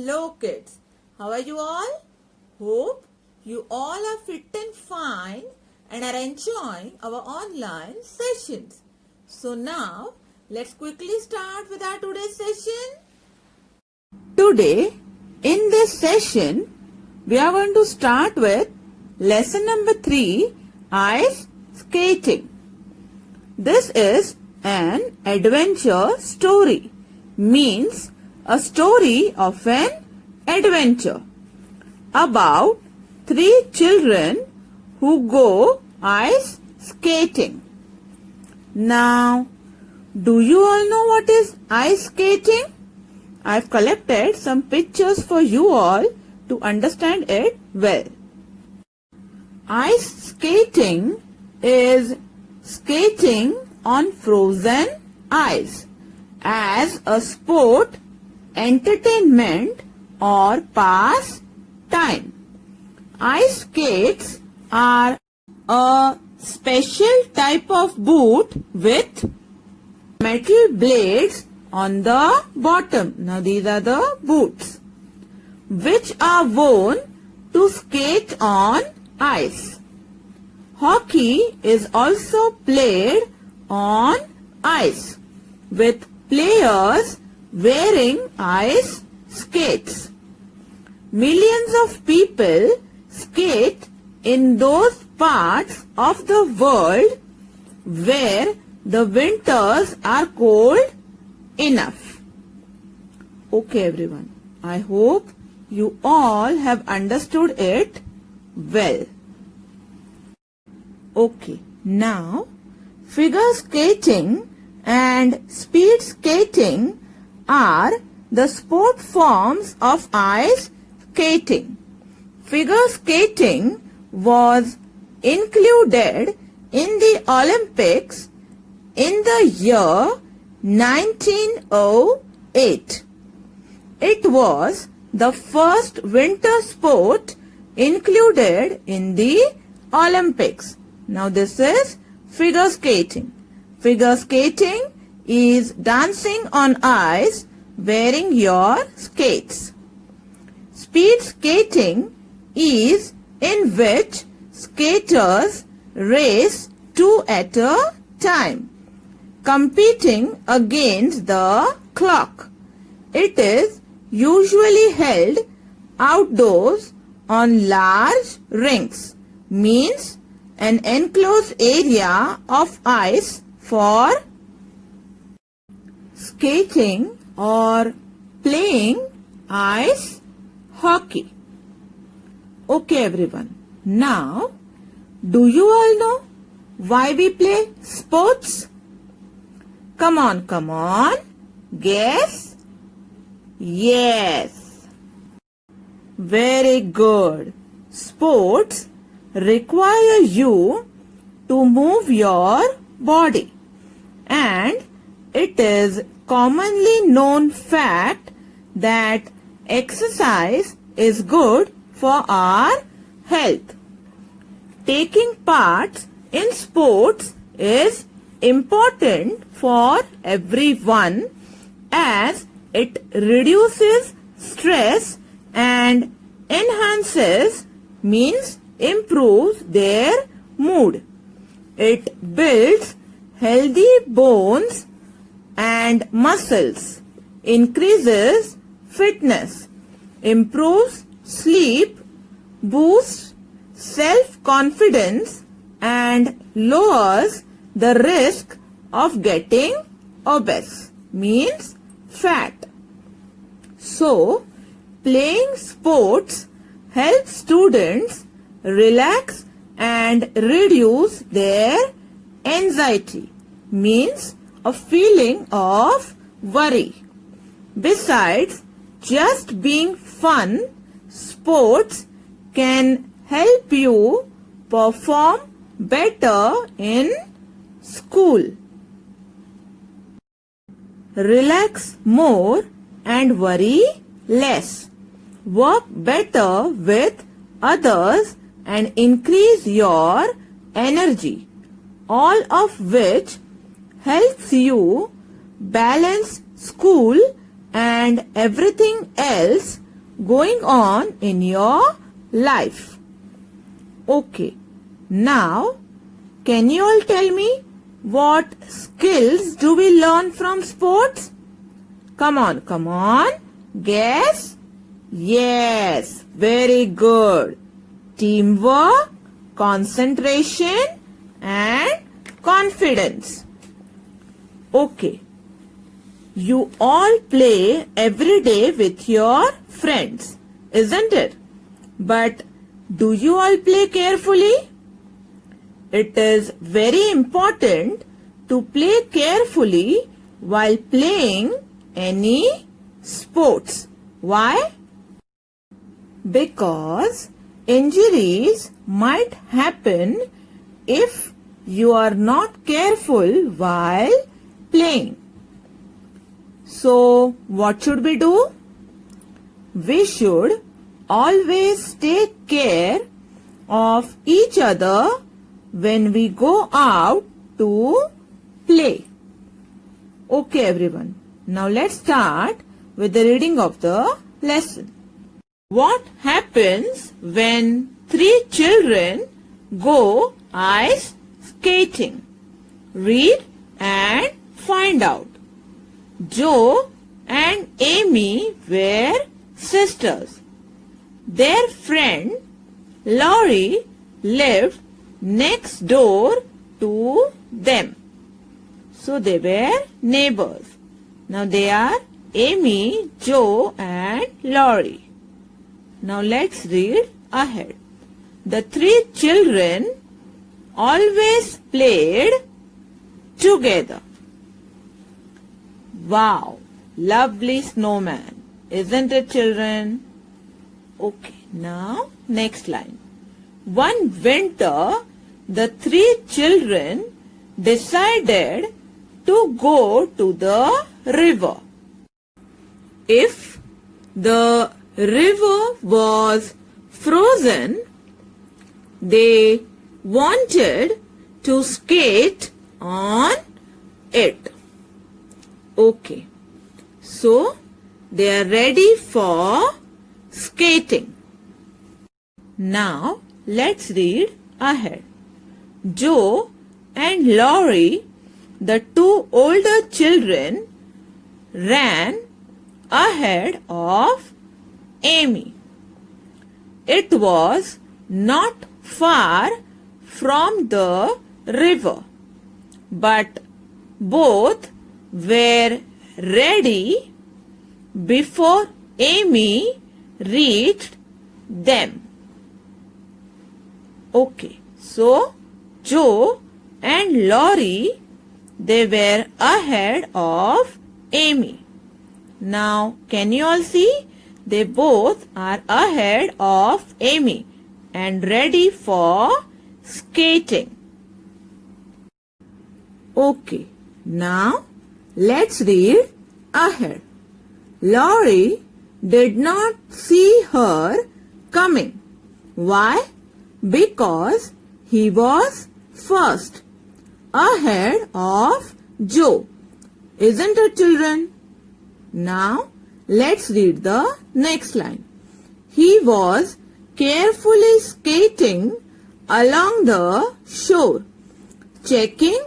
Hello kids, how are you all? Hope you all are fit and fine and are enjoying our online sessions. So now let's quickly start with our today's session. Today in this session we are going to start with lesson number 3, ice skating. This is an adventure story, means a story of an adventure about 3 children who go ice skating. Now, do you all know what is ice skating? I've collected some pictures for you all to understand it well. Ice skating is skating on frozen ice as a sport, entertainment or pastime. Ice skates are a special type of boot with metal blades on the bottom. Now these are the boots which are worn to skate on ice. Hockey is also played on ice with players wearing ice skates. Millions of people skate in those parts of the world where the winters are cold enough. Okay everyone, I hope you all have understood it well. Okay, now figure skating and speed skating are the sport forms of ice skating. Figure skating was included in the Olympics in the year 1908. It was the first winter sport included in the Olympics. Now this is figure skating. Figure skating is dancing on ice wearing your skates. Speed skating is in which skaters race 2 at a time, competing against the clock. It is usually held outdoors on large rinks, means an enclosed area of ice for skating or playing ice hockey. Okay everyone, now do you all know why we play sports? Come on, guess? Yes. Very good. Sports require you to move your body, and it is commonly known fact that exercise is good for our health. Taking part in sports is important for everyone as it reduces stress and enhances, means improves their mood. It builds healthy bones and muscles, increases fitness, improves sleep, boosts self-confidence and lowers the risk of getting obese, means fat. So, playing sports helps students relax and reduce their anxiety, means a feeling of worry. Besides just being fun, sports can help you perform better in school, relax more and worry less, work better with others and increase your energy, all of which helps you balance school and everything else going on in your life. Okay, now can you all tell me what skills do we learn from sports? Come on, guess. Yes, very good. Teamwork, concentration and confidence. Okay, you all play every day with your friends, isn't it? But do you all play carefully? It is very important to play carefully while playing any sports. Why? Because injuries might happen if you are not careful while playing. So, what should we do? We should always take care of each other when we go out to play. Okay, everyone. Now let's start with the reading of the lesson. What happens when 3 children go ice skating? Read and find out. Joe and Amy were sisters. Their friend Laurie lived next door to them. So they were neighbors. Now they are Amy, Joe and Laurie. Now let's read ahead. The 3 children always played together. Wow, lovely snowman, isn't it, children? Okay, now next line. One winter, the 3 children decided to go to the river. If the river was frozen, they wanted to skate on it. Okay, so they are ready for skating. Now let's read ahead. Joe and Laurie, the 2 older children, ran ahead of Amy. It was not far from the river, but both were ready before Amy reached them. Okay, so Joe and Laurie, they were ahead of Amy. Now, can you all see? They both are ahead of Amy and ready for skating. Okay, now let's read ahead. Laurie did not see her coming. Why? Because he was first, ahead of Joe. Isn't it, children? Now, let's read the next line. He was carefully skating along the shore, checking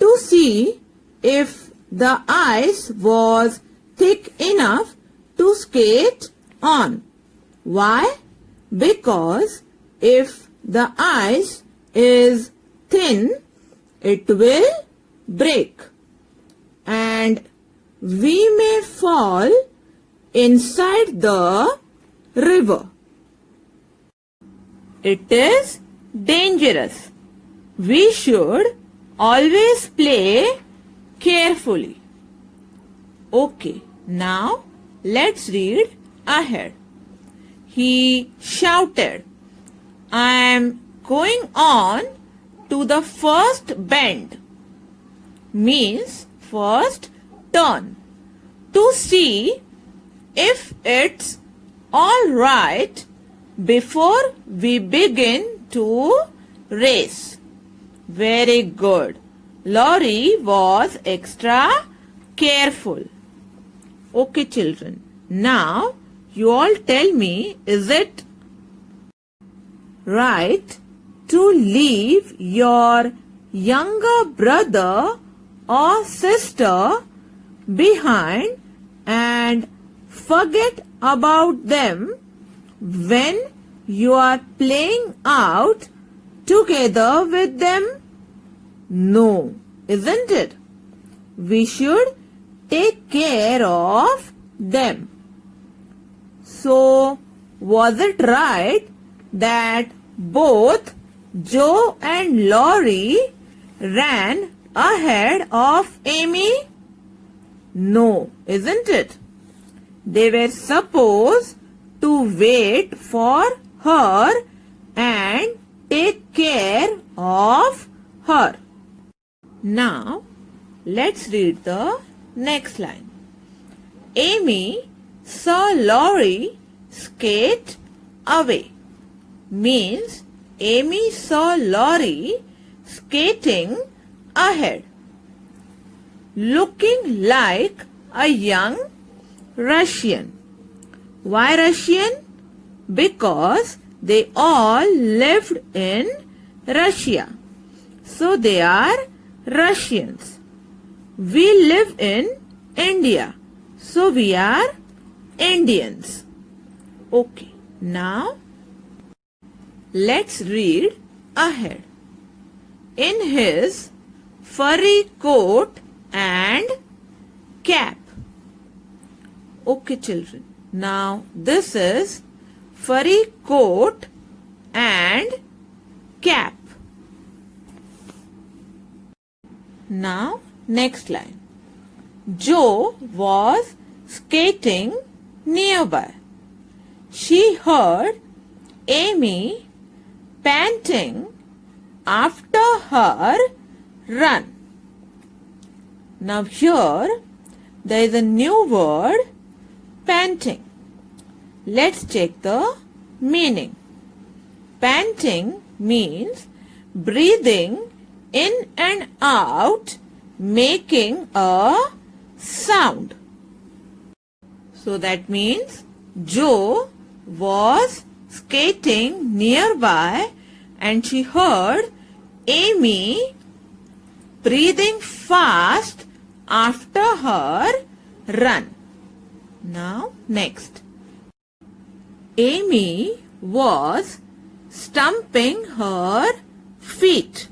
to see if the ice was thick enough to skate on. Why? Because if the ice is thin, it will break and we may fall inside the river. It is dangerous. We should always play carefully. Okay, now let's read ahead. He shouted, I am going on to the first bend, means first turn, to see if it's all right before we begin to race. Very good. Laurie was extra careful. Okay, children. Now You all tell me, is it right to leave your younger brother or sister behind and forget about them when you are playing out together with them? No, isn't it? We should take care of them. So, was it right that both Joe and Laurie ran ahead of Amy? No, isn't it? They were supposed to wait for her and take care of her. Now, let's read the next line. Amy saw Laurie skate away. Means Amy saw Laurie skating ahead, looking like a young Russian. Why Russian? Because they all lived in Russia. So they are Russians. We live in India. So we are Indians. Okay, now let's read ahead. In his furry coat and cap. Okay, children. Now this is furry coat and cap. Now next line. Joe was skating nearby. She heard Amy panting after her run. Now here there is a new word, panting. Let's check the meaning. Panting means breathing in and out, making a sound. So that means Joe was skating nearby and she heard Amy breathing fast after her run. Now next. Amy was stumping her feet.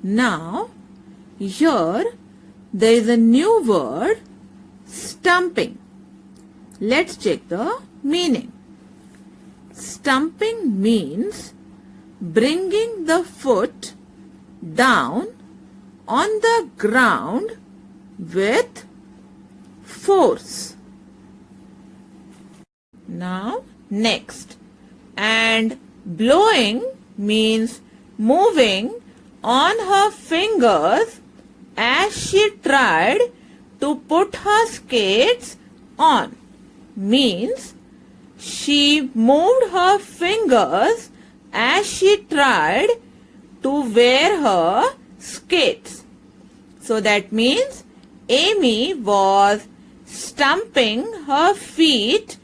Now here there is a new word, stumping. Let's check the meaning. Stumping means bringing the foot down on the ground with force. Now next. And blowing means moving on her fingers as she tried to put her skates on. Means she moved her fingers as she tried to wear her skates. So that means Amy was stumping her feet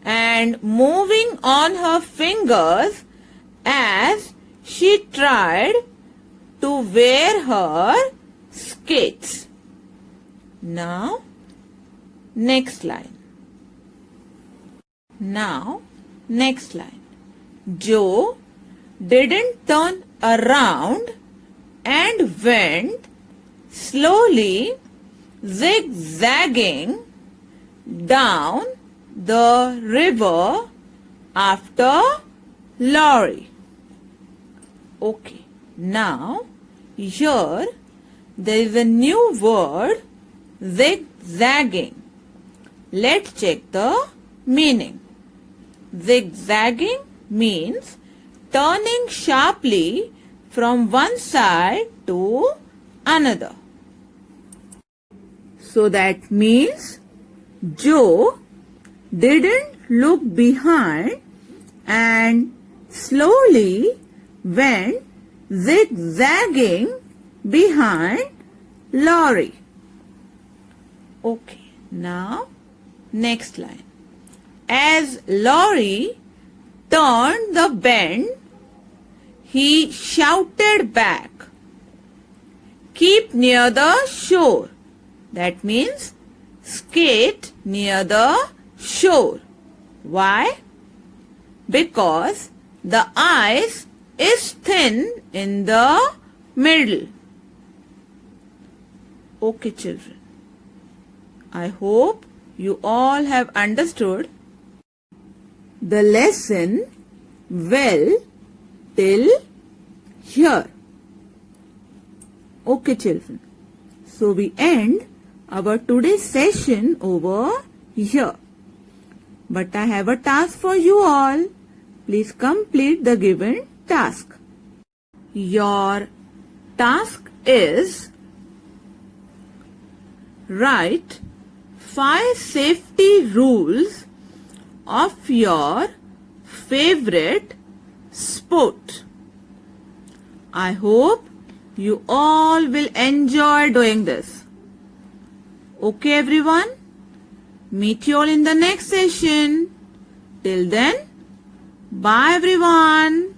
and moving on her fingers as she tried to wear her skates. Now, next line. Now, next line. Joe didn't turn around and went slowly zigzagging down the river after Laurie. Okay, now here there is a new word, zigzagging. Let's check the meaning. Zigzagging means turning sharply from one side to another. So that means Joe didn't look behind and slowly went zigzagging behind Laurie. Okay, now next line. As Laurie turned the bend, he shouted back, "Keep near the shore." That means skate near the shore. Why? Because the ice is thin in the middle. Okay, children. I hope you all have understood the lesson well till here. Okay, children. So we end our today's session over here. But I have a task for you all. Please complete the given task. Your task is write 5 safety rules of your favorite sport. I hope you all will enjoy doing this. Okay, everyone? Meet you all in the next session. Till then, bye everyone.